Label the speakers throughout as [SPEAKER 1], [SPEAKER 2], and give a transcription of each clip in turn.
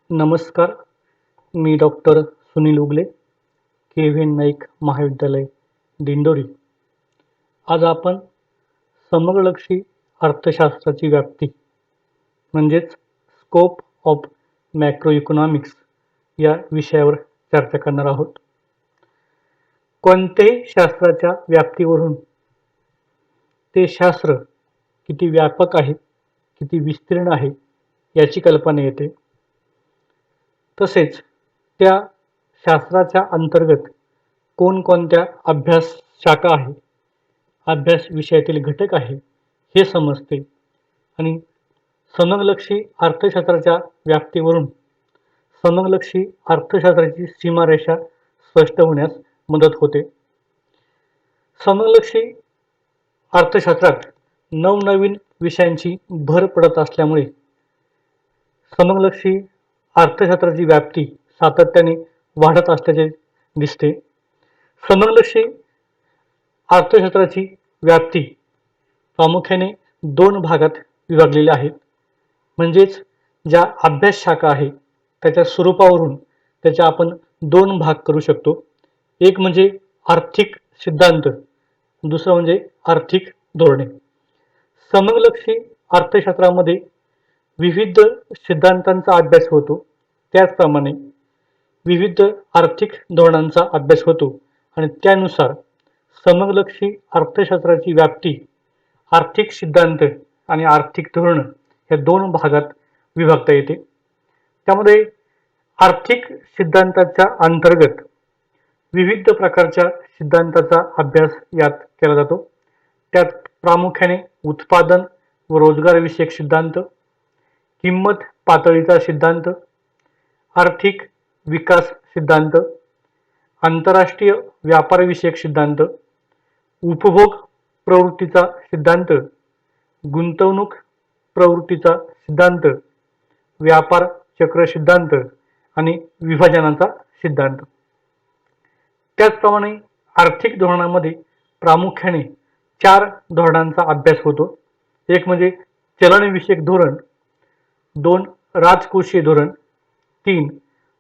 [SPEAKER 1] नमस्कार. मी डॉक्टर सुनील उगले, के.व्ही.एन. नाईक महाविद्यालय, दिंडोरी. आज आपण समलक्षी अर्थशास्त्राची व्याप्ती म्हणजेच स्कोप ऑफ मॅक्रो इकॉनॉमिक्स या विषयावर चर्चा करणार आहोत. कोणत्याही शास्त्राच्या व्याप्तीवरून ते शास्त्र किती व्यापक आहे, किती विस्तीर्ण आहे याची कल्पना येते. तसेच त्या शास्त्राच्या अंतर्गत कोणकोणत्या अभ्यास शाखा आहे, अभ्यास विषयातील घटक आहे हे समजते आणि समलक्षी अर्थशास्त्राच्या व्याप्तीवरून समलक्षी अर्थशास्त्राची सीमारेषा स्पष्ट होण्यास मदत होते. समलक्षी अर्थशास्त्रात नवनवीन विषयांची भर पडत असल्यामुळे समलक्षी अर्थशास्त्राची व्याप्ती सातत्याने वाढत असल्याचे दिसते. समलक्षी अर्थशास्त्राची व्याप्ती प्रामुख्याने दोन भागात विभागलेली आहेत. म्हणजेच ज्या अभ्यास शाखा आहे त्याच्या स्वरूपावरून त्याच्या आपण दोन भाग करू शकतो. एक म्हणजे आर्थिक सिद्धांत, दुसरं म्हणजे आर्थिक धोरणे. समलक्षी अर्थशास्त्रामध्ये विविध सिद्धांतांचा अभ्यास होतो, त्याचप्रमाणे विविध आर्थिक धोरणांचा अभ्यास होतो आणि त्यानुसार समलक्षी अर्थशास्त्राची व्याप्ती आर्थिक सिद्धांत आणि आर्थिक धोरण या दोन भागात विभागता येते. त्यामध्ये आर्थिक सिद्धांताच्या अंतर्गत विविध प्रकारच्या सिद्धांताचा अभ्यास यात केला जातो. त्यात प्रामुख्याने उत्पादन व रोजगारविषयक सिद्धांत, किंमत पातळीचा सिद्धांत, आर्थिक विकास सिद्धांत, आंतरराष्ट्रीय व्यापारविषयक सिद्धांत, उपभोग प्रवृत्तीचा सिद्धांत, गुंतवणूक प्रवृत्तीचा सिद्धांत, व्यापार चक्र सिद्धांत आणि विभाजनाचा सिद्धांत. त्याचप्रमाणे आर्थिक धोरणामध्ये प्रामुख्याने 4 धोरणांचा अभ्यास होतो. एक म्हणजे चलनविषयक धोरण, 2 राजकोषीय धोरण, 3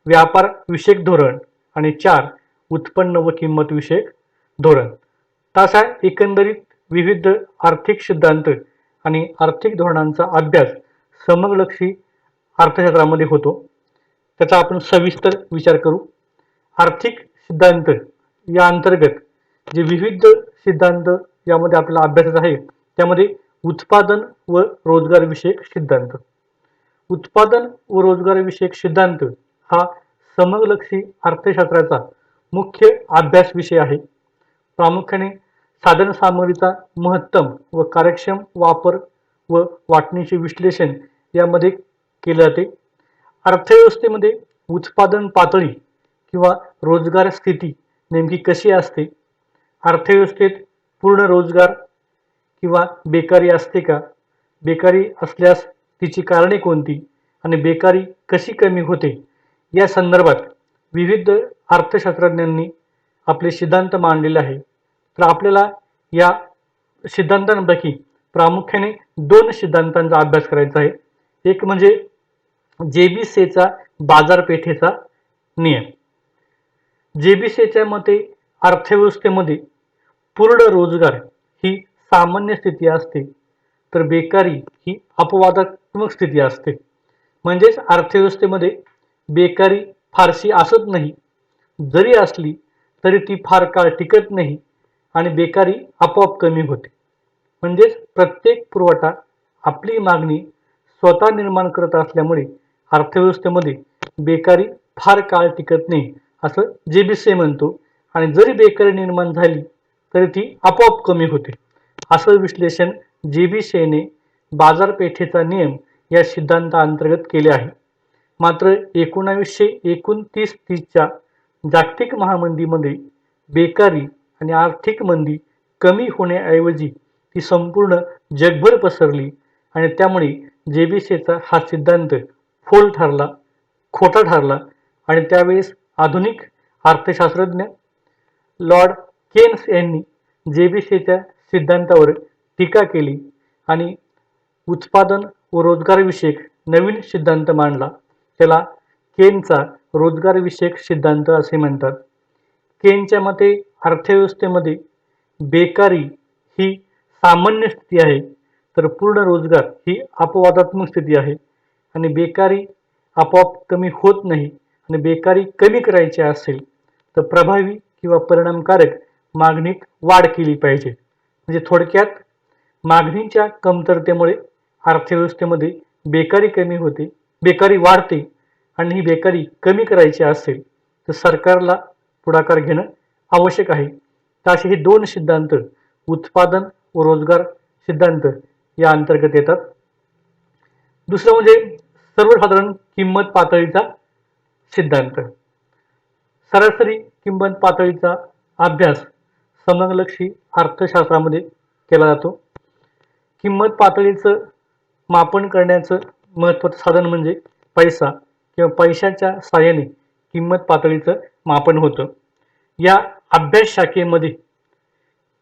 [SPEAKER 1] व्यापार विषयक धोरण आणि 4 उत्पन्न व किंमत विषयक धोरण. तसा एकंदरीत विविध आर्थिक सिद्धांत आणि आर्थिक धोरणांचा अभ्यास समलक्षी अर्थशास्त्रामध्ये होतो. त्याचा आपण सविस्तर विचार करू. आर्थिक सिद्धांत या अंतर्गत जे विविध सिद्धांत यामध्ये आपला अभ्यास आहे त्यामध्ये उत्पादन व रोजगार विषयक सिद्धांत. उत्पादन व रोजगार विषयक सिद्धांत हा समलक्षी अर्थशास्त्राचा मुख्य अभ्यास विषय आहे. प्रामुख्याने साधन सामग्रीचा महत्तम व कार्यक्षम वापर व वाटणीचे विश्लेषण यामध्ये केले जाते. अर्थव्यवस्थेमध्ये उत्पादन पातळी किंवा रोजगार स्थिती नेमकी कशी असते, अर्थव्यवस्थेत पूर्ण रोजगार किंवा बेकारी असते का, बेकारी असल्यास तिची कारणे कोणती आणि बेकारी कशी कमी होते या संदर्भात विविध अर्थशास्त्रज्ञांनी आपले सिद्धांत मांडलेले आहे. तर आपल्याला या सिद्धांतांपैकी प्रामुख्याने 2 सिद्धांतांचा अभ्यास करायचा आहे. एक म्हणजे जेबीसेचा बाजारपेठेचा नियम. जेबीसेच्या मते अर्थव्यवस्थेमध्ये पूर्ण रोजगार ही सामान्य स्थिती असते, तर बेकारी ही अपवादात्मक स्थिती असते. म्हणजेच अर्थव्यवस्थेमध्ये बेकारी फारशी असत नाही, जरी असली तरी ती फार काळ टिकत नाही आणि बेकारी आपोआप कमी होते. म्हणजेच प्रत्येक पुरवठा आपली मागणी स्वतः निर्माण करत असल्यामुळे अर्थव्यवस्थेमध्ये बेकारी फार काळ टिकत नाही असं जेबीसे म्हणतो आणि जरी बेकारी निर्माण झाली तरी ती आपोआप कमी होते असं विश्लेषण जेबीसेने बाजारपेठेचा नियम या सिद्धांताअंतर्गत केले आहे. मात्र 1929-30च्या जागतिक महामंदीमध्ये बेकारी आणि आर्थिक मंदी कमी होण्याऐवजी ती संपूर्ण जगभर पसरली आणि त्यामुळे जेबीसेचा हा सिद्धांत फोल ठरला, खोटा ठरला आणि त्यावेळेस आधुनिक अर्थशास्त्रज्ञ लॉर्ड केन्स यांनी जेबीसेच्या सिद्धांतावर टीका केली आणि उत्पादन व रोजगारविषयक नवीन सिद्धांत मांडला. त्याला केनचा रोजगारविषयक सिद्धांत असे म्हणतात. केनच्या मते अर्थव्यवस्थेमध्ये बेकारी ही सामान्य स्थिती आहे, तर पूर्ण रोजगार ही अपवादात्मक स्थिती आहे. आणि बेकारी आपोआप कमी होत नाही. आणि बेकारी कमी करायची असेल तर प्रभावी किंवा परिणामकारक मागणीत वाढ केली पाहिजे. म्हणजे थोडक्यात मागणीच्या कमतरतेमुळे अर्थव्यवस्थेमध्ये बेकारी कमी होते, बेकारी वाढते. आणि ही बेकारी कमी करायची असेल तर सरकारला पुढाकार घेणं आवश्यक आहे. तर असे हे दोन सिद्धांत उत्पादन व रोजगार सिद्धांत या अंतर्गत येतात. दुसरं म्हणजे सर्वसाधारण किंमत पातळीचा सिद्धांत. सरासरी किंमत पातळीचा अभ्यास समग्रलक्षी अर्थशास्त्रामध्ये केला जातो. किंमत पातळीचं मापन करण्याचं महत्त्वाचं साधन म्हणजे पैसा किंवा पैशाच्या साहाय्याने किंमत पातळीचं मापन होतं. या अभ्यास शाखेमध्ये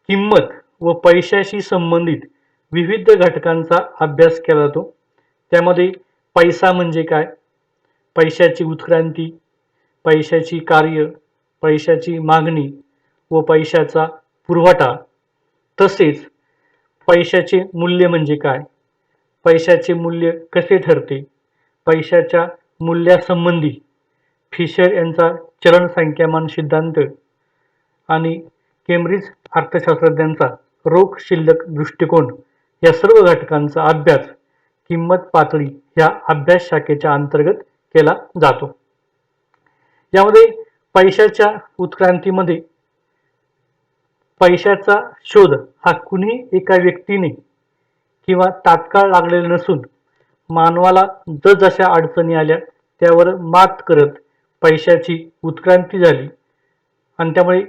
[SPEAKER 1] किंमत व पैशाशी संबंधित विविध घटकांचा अभ्यास केला जातो. त्यामध्ये पैसा म्हणजे काय, पैशाची उत्क्रांती, पैशाची कार्य, पैशाची मागणी व पैशाचा पुरवठा, तसेच पैशाचे मूल्य म्हणजे काय, पैशाचे मूल्य कसे ठरते, पैशाच्या मूल्यासंबंधी फिशर यांचा चलन संख्यामान सिद्धांत आणि केम्ब्रिज अर्थशास्त्रज्ञांचा रोख शिल्लक दृष्टिकोन या सर्व घटकांचा अभ्यास किंमत पातळी या अभ्यास शाखेच्या अंतर्गत केला जातो. यामध्ये पैशाच्या उत्क्रांतीमध्ये पैशाचा शोध हा कुणी एका व्यक्तीने किंवा तात्काळ लागलेला नसून मानवाला जसजशा अडचणी आल्या त्यावर मात करत पैशाची उत्क्रांती झाली. आणि त्यामुळे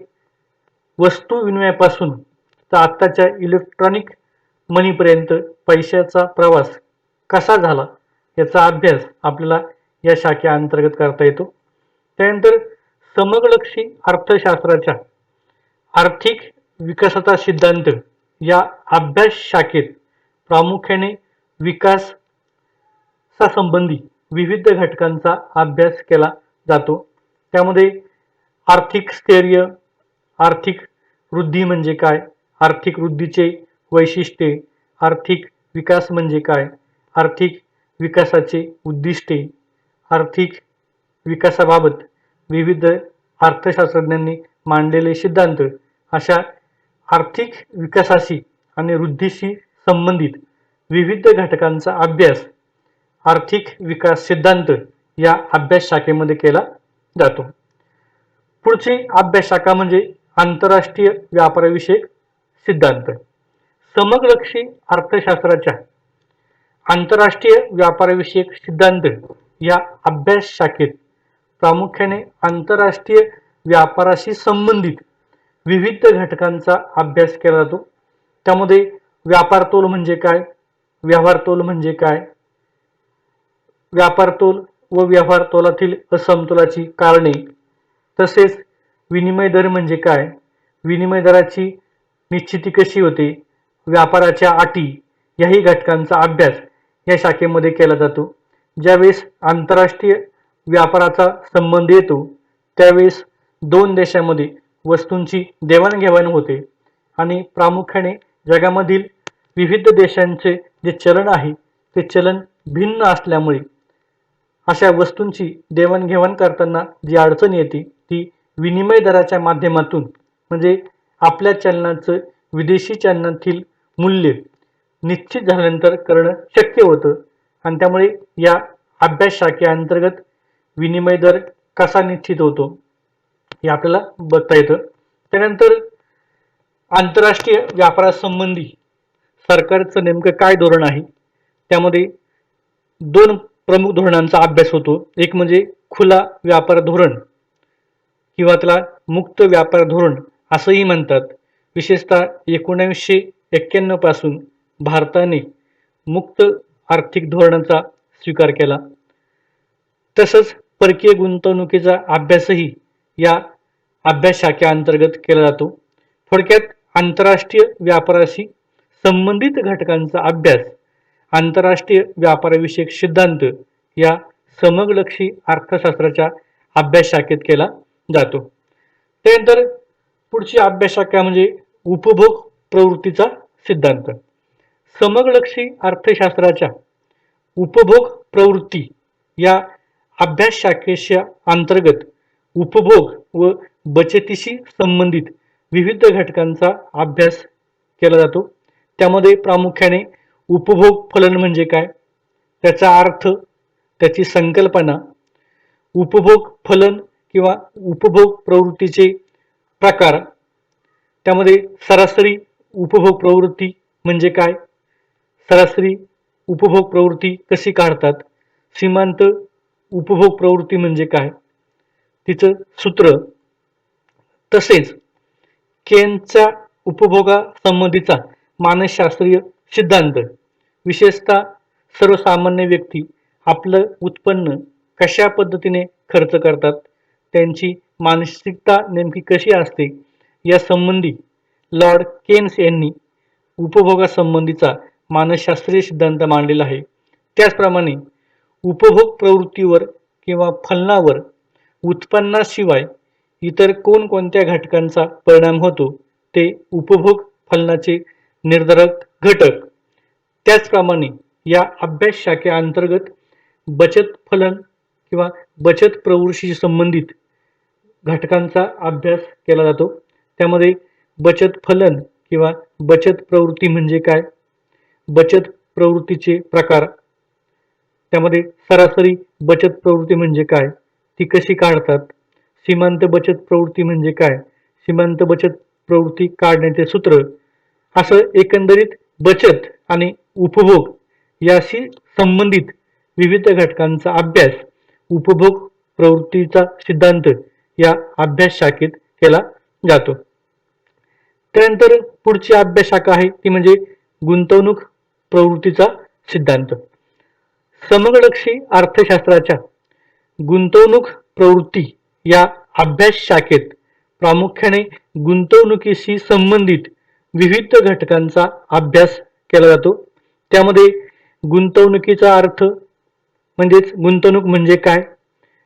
[SPEAKER 1] वस्तू विनिमयापासून तर आत्ताच्या इलेक्ट्रॉनिक मनीपर्यंत पैशाचा प्रवास कसा झाला याचा अभ्यास आपल्याला या शाखेअंतर्गत करता येतो. त्यानंतर समग्रलक्षी अर्थशास्त्राच्या आर्थिक विकासाचा सिद्धांत या अभ्यास शाखेत प्रामुख्याने विकासासंबंधी विविध घटकांचा अभ्यास केला जातो. त्यामध्ये आर्थिक स्थैर्य, आर्थिक वृद्धी म्हणजे काय, आर्थिक वृद्धीचे वैशिष्ट्ये, आर्थिक विकास म्हणजे काय, आर्थिक विकासाचे उद्दिष्टे, आर्थिक विकासाबाबत विविध अर्थशास्त्रज्ञांनी मांडलेले सिद्धांत, अशा आर्थिक विकासाशी आणि वृद्धीशी संबंधित विविध घटकांचा अभ्यास आर्थिक विकास सिद्धांत या अभ्यास शाखेमध्ये केला जातो. पुढची अभ्यास शाखा म्हणजे आंतरराष्ट्रीय व्यापाराविषयक सिद्धांत. समग्रलक्षी अर्थशास्त्राच्या आंतरराष्ट्रीय व्यापाराविषयक सिद्धांत या अभ्यास शाखेत प्रामुख्याने आंतरराष्ट्रीय व्यापाराशी संबंधित विविध घटकांचा अभ्यास केला जातो. त्यामध्ये व्यापार तोल म्हणजे काय, व्यवहार तोल म्हणजे काय, व्यापार तोल व व्यवहार तोलातील असमतोलाची कारणे, तसेच विनिमय दर म्हणजे काय, विनिमय दराची निश्चिती कशी होते, व्यापाराच्या अटी याही घटकांचा अभ्यास या शाखेमध्ये केला जातो. ज्यावेळेस आंतरराष्ट्रीय व्यापाराचा संबंध येतो त्यावेळेस दोन देशांमध्ये वस्तूंची देवाणघेवाण होते आणि प्रामुख्याने जगामधील विविध देशांचे जे चलन आहे ते चलन भिन्न असल्यामुळे अशा वस्तूंची देवाणघेवाण करताना जी अडचण येते ती विनिमय दराच्या माध्यमातून, म्हणजे आपल्या चलनाचं विदेशी चलनातील मूल्य निश्चित झाल्यानंतर करणं शक्य होतं. आणि त्यामुळे या अभ्यास शाखेअंतर्गत विनिमय दर कसा निश्चित होतो हे आपल्याला बघता येतं. त्यानंतर आंतरराष्ट्रीय व्यापारासंबंधी सरकारचं नेमकं काय धोरण आहे, त्यामध्ये दोन प्रमुख धोरणांचा अभ्यास होतो. एक म्हणजे खुला व्यापार धोरण किंवा त्याला मुक्त व्यापार धोरण असंही म्हणतात. विशेषतः 1991 पासून भारताने मुक्त आर्थिक धोरणाचा स्वीकार केला. तसंच परकीय गुंतवणुकीचा अभ्यासही या अभ्यास शाखेअंतर्गत केला जातो. थोडक्यात आंतरराष्ट्रीय व्यापाराशी संबंधित घटकांचा अभ्यास आंतरराष्ट्रीय व्यापाराविषयक सिद्धांत या समगलक्षी अर्थशास्त्राच्या अभ्यास शाखेत केला जातो. त्यानंतर पुढची अभ्यास शाखा म्हणजे उपभोग प्रवृत्तीचा सिद्धांत. समगलक्षी अर्थशास्त्राच्या उपभोग प्रवृत्ती या अभ्यास शाखेच्या अंतर्गत उपभोग व बचतीशी संबंधित विविध घटकांचा अभ्यास केला जातो. त्यामध्ये प्रामुख्याने उपभोग फलन म्हणजे काय, त्याचा अर्थ, त्याची संकल्पना, उपभोग फलन किंवा उपभोग प्रवृत्तीचे प्रकार, त्यामध्ये सरासरी उपभोग प्रवृत्ती म्हणजे काय, सरासरी उपभोग प्रवृत्ती कशी काढतात, सीमांत उपभोग प्रवृत्ती म्हणजे काय, तिचं सूत्र, तसेच केनचा उपभोगासंबंधीचा मानसशास्त्रीय सिद्धांत, विशेषतः सर्वसामान्य व्यक्ती आपलं उत्पन्न कशा पद्धतीने खर्च करतात, त्यांची मानसिकता नेमकी कशी असते या संबंधी लॉर्ड केन्स यांनी उपभोगासंबंधीचा मानसशास्त्रीय सिद्धांत मांडलेला आहे. त्याचप्रमाणे उपभोग प्रवृत्तीवर किंवा फलनावर उत्पन्नाशिवाय इतर कोणकोणत्या घटकांचा परिणाम होतो ते उपभोग फलनाचे निर्धारक घटक. त्याचप्रमाणे या अभ्यास शाखेअंतर्गत बचत फलन किंवा बचत प्रवृत्तीशी संबंधित घटकांचा अभ्यास केला जातो. त्यामध्ये बचत फलन किंवा बचत प्रवृत्ती म्हणजे काय, बचत प्रवृत्तीचे प्रकार, त्यामध्ये सरासरी बचत प्रवृत्ती म्हणजे काय, ती कशी काढतात, सीमांत बचत प्रवृत्ती म्हणजे काय, सीमांत बचत प्रवृत्ती काढण्याचे सूत्र, असं एकंदरीत बचत आणि उपभोग याशी संबंधित विविध घटकांचा अभ्यास उपभोग प्रवृत्तीचा सिद्धांत या अभ्यास शाखेत केला जातो. त्यानंतर पुढची अभ्यास शाखा आहे ती म्हणजे गुंतवणूक प्रवृत्तीचा सिद्धांत. समगलक्षी अर्थशास्त्राच्या गुंतवणूक प्रवृत्ती या अभ्यास शाखेत प्रामुख्याने गुंतवणुकीशी संबंधित विविध घटकांचा अभ्यास केला जातो. त्यामध्ये गुंतवणुकीचा अर्थ म्हणजेच गुंतवणूक म्हणजे काय,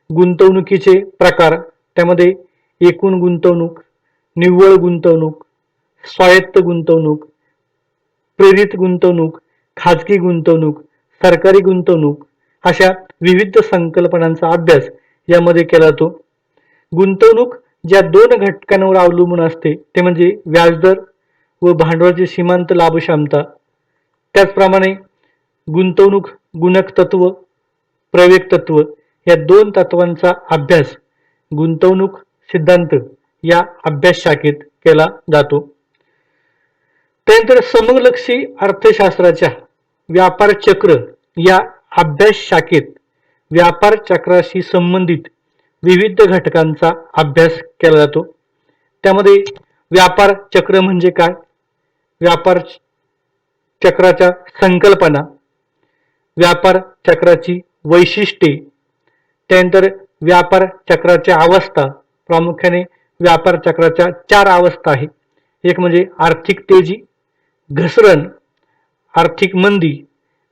[SPEAKER 1] गुंतवणुकीचे प्रकार, त्यामध्ये एकूण गुंतवणूक, निव्वळ गुंतवणूक, स्वायत्त गुंतवणूक, प्रेरित गुंतवणूक, खाजगी गुंतवणूक, सरकारी गुंतवणूक, अशा विविध संकल्पनांचा अभ्यास यामध्ये केला जातो. गुंतवणूक ज्या दोन घटकांवर अवलंबून असते ते म्हणजे व्याजदर व भांडवलाची सीमांत लाभक्षमता. त्याचप्रमाणे गुंतवणूक गुणक तत्व, प्रवेग तत्व या दोन तत्वांचा अभ्यास गुंतवणूक सिद्धांत या अभ्यास शाखेत केला जातो. त्यानंतर समगलक्षी अर्थशास्त्राच्या व्यापार चक्र या अभ्यास शाखेत व्यापार चक्राशी संबंधित विविध घटकांचा अभ्यास केला जातो. त्यामध्ये व्यापार चक्र म्हणजे काय, व्यापार चक्राच्या संकल्पना, व्यापार चक्राची वैशिष्ट्ये, त्यानंतर व्यापार चक्राच्या अवस्था, प्रामुख्याने व्यापार चक्राच्या 4 अवस्था आहेत. एक म्हणजे आर्थिक तेजी, घसरण, आर्थिक मंदी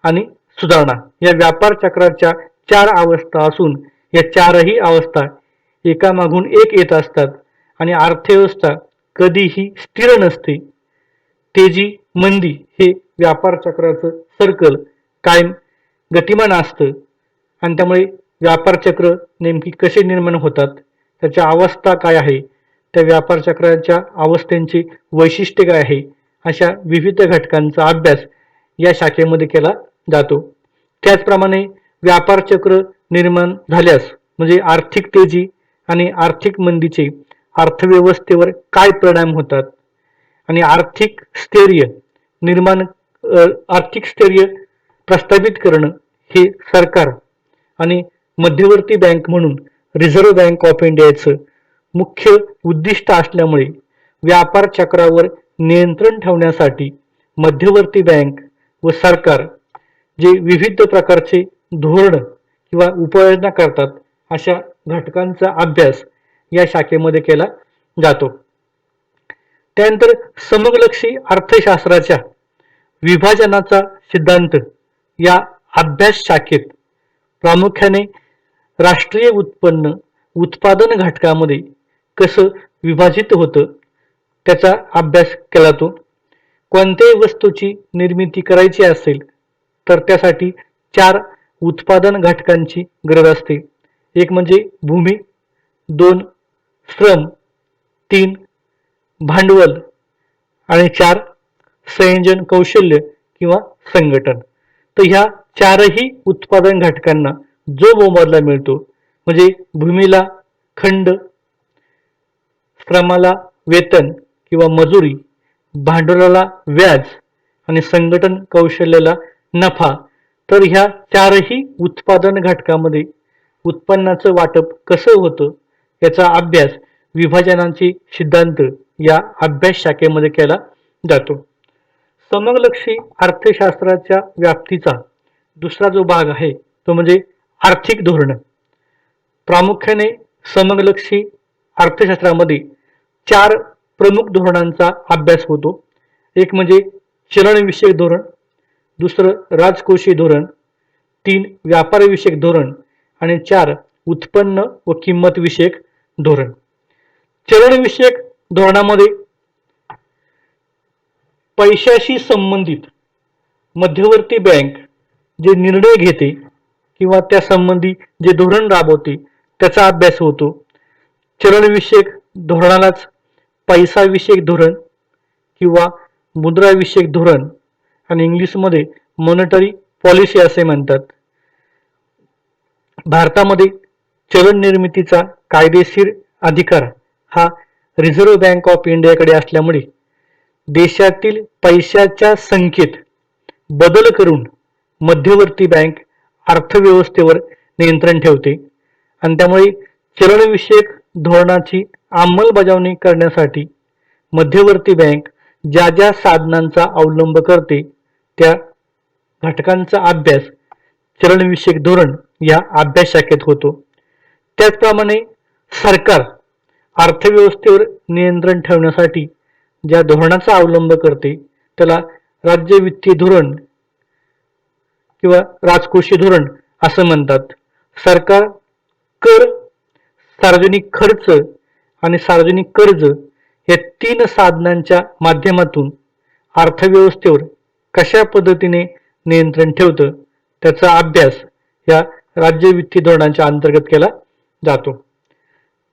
[SPEAKER 1] आणि सुधारणा. या व्यापार चक्राच्या 4 अवस्था असून या 4ही अवस्था एकामागून एक येत असतात आणि अर्थव्यवस्था कधीही स्थिर नसते. तेजी मंदी हे व्यापार चक्राचं सर्कल कायम गतिमान असतं आणि त्यामुळे व्यापार चक्र नेमकी कसे निर्माण होतात, त्याच्या अवस्था काय आहे, त्या व्यापार चक्राच्या अवस्थेंची वैशिष्ट्ये काय आहे, अशा विविध घटकांचा अभ्यास या शाखेमध्ये केला जातो. त्याचप्रमाणे व्यापार चक्र निर्माण झाल्यास म्हणजे आर्थिक तेजी आणि आर्थिक मंदीचे अर्थव्यवस्थेवर काय परिणाम होतात आणि आर्थिक स्थैर्य प्रस्थापित करणं हे सरकार आणि मध्यवर्ती बँक म्हणून रिझर्व्ह बँक ऑफ इंडियाचं मुख्य उद्दिष्ट असल्यामुळे व्यापार चक्रावर नियंत्रण ठेवण्यासाठी मध्यवर्ती बँक व सरकार जे विविध प्रकारचे धोरण किंवा उपाययोजना करतात अशा घटकांचा अभ्यास या शाखेमध्ये केला जातो. त्यानंतर समगलक्षी अर्थशास्त्राच्या विभाजनाचा सिद्धांत या अभ्यास शाखेत प्रामुख्याने राष्ट्रीय उत्पन्न उत्पादन घटकामध्ये कसं विभाजित होतं त्याचा अभ्यास केला जातो. कोणत्याही वस्तूची निर्मिती करायची असेल तर त्यासाठी 4 उत्पादन घटकांची गरज असते. एक म्हणजे भूमी, 2 श्रम, 3 भांडवल आणि 4 संयोजन कौशल्य किंवा संघटन. तर ह्या चारही उत्पादन घटकांना जो मोबदला मिळतो म्हणजे भूमीला खंड, श्रमाला वेतन किंवा मजुरी, भांडवलाला व्याज आणि संघटन कौशल्याला नफा, तर ह्या चारही उत्पादन घटकामध्ये उत्पन्नाचं वाटप कसं होतं याचा अभ्यास विभाजनाचे सिद्धांत या अभ्यास शाखेमध्ये केला जातो. समलक्षी अर्थशास्त्राच्या व्याप्तीचा दुसरा जो भाग आहे तो म्हणजे आर्थिक धोरण. प्रामुख्याने समलक्षी अर्थशास्त्रामध्ये 4 प्रमुख धोरणांचा अभ्यास होतो. एक म्हणजे चलनविषयक धोरण, दुसरं राजकोषीय धोरण, 3 व्यापारविषयक धोरण आणि 4 उत्पन्न व किंमत विषयक धोरण. चलनविषयक धोरणामध्ये पैशाशी संबंधित मध्यवर्ती बँक जे निर्णय घेते किंवा त्या संबंधी जे धोरण राबवते त्याचा अभ्यास होतो. चलनविषयक धोरणालाच पैसाविषयक धोरण किंवा मुद्राविषयक धोरण आणि इंग्लिशमध्ये मॉनिटरी पॉलिसी असे म्हणतात. भारतामध्ये चलन निर्मितीचा कायदेशीर अधिकार हा रिझर्व्ह बँक ऑफ इंडियाकडे असल्यामुळे देशातील पैशाच्या संख्येत बदल करून मध्यवर्ती बँक अर्थव्यवस्थेवर नियंत्रण ठेवते आणि त्यामुळे चलनविषयक धोरणाची अंमलबजावणी करण्यासाठी मध्यवर्ती बँक ज्या ज्या साधनांचा अवलंब करते त्या घटकांचा अभ्यास चलनविषयक धोरण या अभ्यास शाखेत होतो. त्याचप्रमाणे सरकार अर्थव्यवस्थेवर नियंत्रण ठेवण्यासाठी ज्या धोरणाचा अवलंब करते त्याला राज्य वित्तीय धोरण किंवा राजकोषीय धोरण असं म्हणतात. सरकार कर, सार्वजनिक खर्च आणि सार्वजनिक कर्ज या 3 साधनांच्या माध्यमातून अर्थव्यवस्थेवर कशा पद्धतीने नियंत्रण ठेवतं त्याचा अभ्यास या राज्य वित्तीय धोरणांच्या अंतर्गत केला जातो.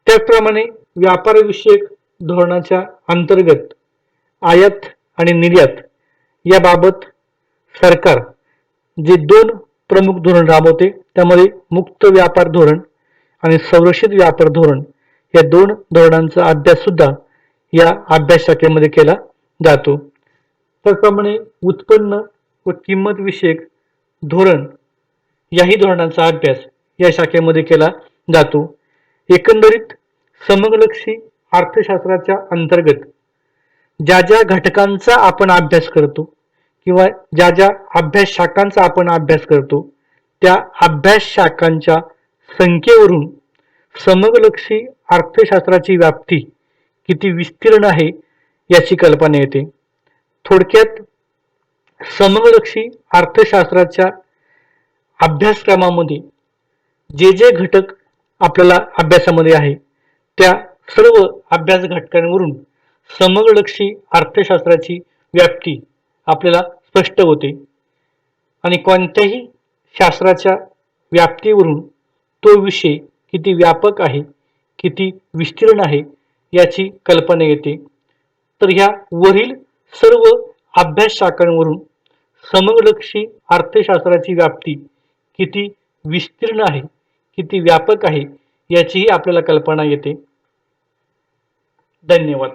[SPEAKER 1] त्याचप्रमाणे व्यापारविषयक धोरणाच्या अंतर्गत आयात आणि निर्यात याबाबत सरकार जे 2 प्रमुख धोरण राबवते त्यामध्ये मुक्त व्यापार धोरण आणि संरक्षित व्यापार धोरण या 2 धोरणांचा अभ्यास सुद्धा या अभ्यास शाखेमध्ये केला जातो. त्याचप्रमाणे उत्पन्न व किंमत विषयक धोरण याही धोरणांचा अभ्यास या शाखेमध्ये केला जातो. एकंदरीत समलक्षी अर्थशास्त्राच्या अंतर्गत ज्या ज्या घटकांचा आपण अभ्यास करतो किंवा ज्या ज्या अभ्यास शाखांचा आपण अभ्यास करतो त्या अभ्यास शाखांच्या संख्येवरून समलक्षी अर्थशास्त्राची व्याप्ती किती विस्तीर्ण आहे याची कल्पना येते. थोडक्यात समलक्षी अर्थशास्त्राच्या अभ्यासक्रमामध्ये जे जे घटक आपल्याला अभ्यासामध्ये आहे त्या सर्व अभ्यास घटकांवरून समलक्षी अर्थशास्त्राची व्याप्ती आपल्याला स्पष्ट होते आणि कोणत्याही शास्त्राच्या व्याप्तीवरून तो विषय किती व्यापक आहे, किती विस्तीर्ण आहे याची कल्पना येते. तर ह्या वरील सर्व अभ्यास शाखांवरून समलक्षी अर्थशास्त्राची व्याप्ती किती विस्तीर्ण आहे, किती व्यापक आहे याचीही आपल्याला कल्पना येते. धन्यवाद.